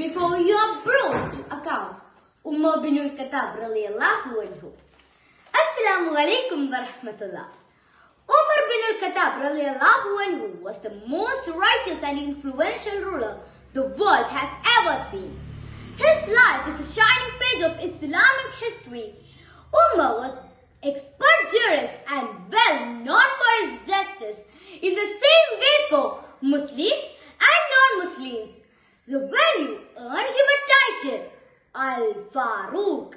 before you are brought to account Umar bin al-Khattab radiallahu anhu. Assalamu alaikum wa rahmatullah. Umar bin al-Khattab radiallahu anhu was the most righteous and influential ruler the world has ever seen. His life is a shining page of Islamic history. Umar was expert jurist and well known for his justice. In the same way for Muslims and non-Muslims, the value earned him a title, Al-Faruq.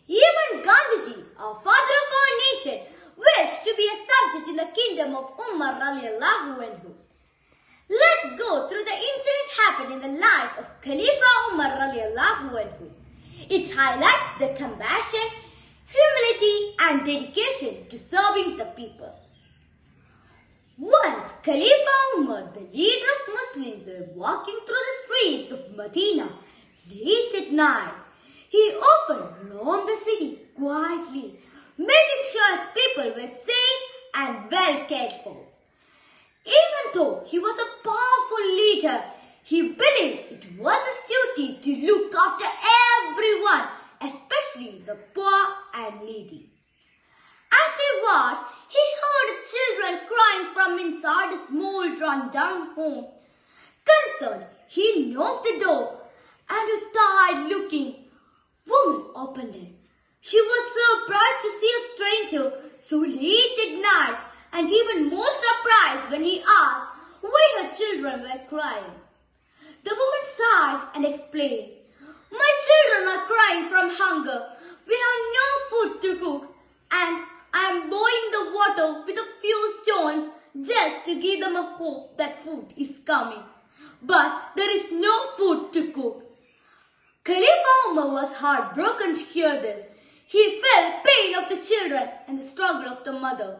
Even Gandhiji, our father of our nation, wished to be a subject in the kingdom of Umar radiallahu anhu. Let's go through the incident happened in the life of Khalifa Umar radiallahu anhu. It highlights the compassion, humility and dedication to serving the people. Once Khalifa Umar, the leader of Muslims, were walking through the streets of Medina late at night. He often roamed the city quietly, making sure his people were safe and well cared for. Even though he was a powerful leader, he believed it was his duty to look after everyone, especially the poor and needy. As he walked, he heard children crying from inside a small run-down home. Concerned, he knocked the door and a tired-looking woman opened it. She was surprised to see a stranger so late at night and even more surprised when he asked why her children were crying. The woman sighed and explained, "My children are crying from hunger. We have no food to cook and I am boiling the water with a few stones just to give them a hope that food is coming. But there is no food to cook." Khalifa Umar was heartbroken to hear this. He felt pain of the children and the struggle of the mother.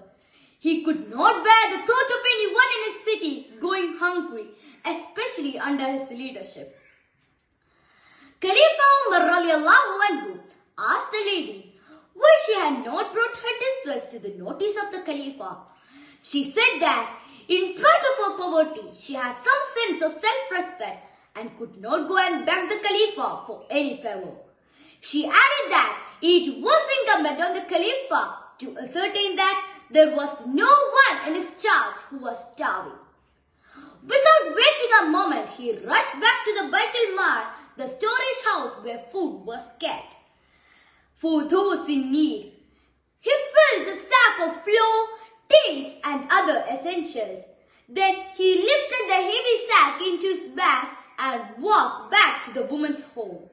He could not bear the thought of anyone in his city going hungry, especially under his leadership. Khalifa Umar radiallahu anhu asked the lady why she had not brought her distress to the notice of the Khalifa. She said that in spite of her poverty, she has some sense of self-respect and could not go and beg the Khalifa for any favor. She added that it was incumbent on the Khalifa to ascertain that there was no one in his charge who was starving. Without wasting a moment, he rushed back to the Baitul Mal, the storage house where food was kept for those in need. He filled the sack of flour, dates and other essentials. Then he lifted the heavy sack into his bag and walked back to the woman's home.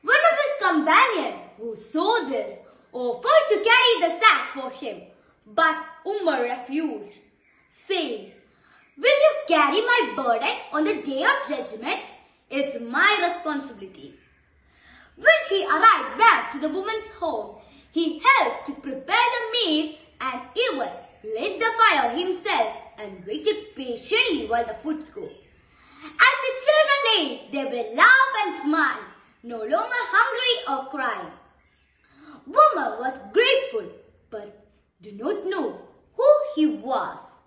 One of his companions who saw this offered to carry the sack for him, but Umar refused, saying, "Will you carry my burden on the day of judgment? It's my responsibility." When he arrived back to the woman's home, he helped to prepare the meal and even lit the fire himself and waited patiently while the food cooked. As the children ate, they were laugh and smile, no longer hungry or crying. Umar was grateful, but did not know who he was.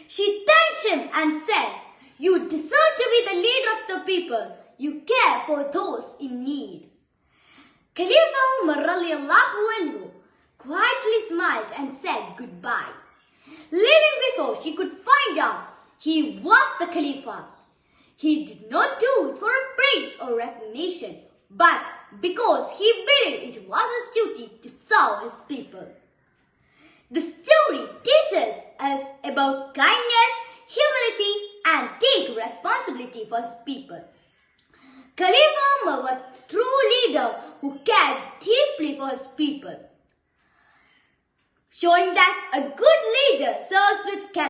She thanked him and said, "You deserve to be the leader of the people. You care for those in need." Khalifa Umar radiallahu anhu quietly smiled and said goodbye. Leaving before she could find out he was the Khalifa. He did not do it for a praise or recognition, but because he believed it was his duty to serve his people. The story teaches us about kindness, humility, and take responsibility for his people. Khalifa Umar was a true leader who cared deeply for his people, showing that a good leader serves with character.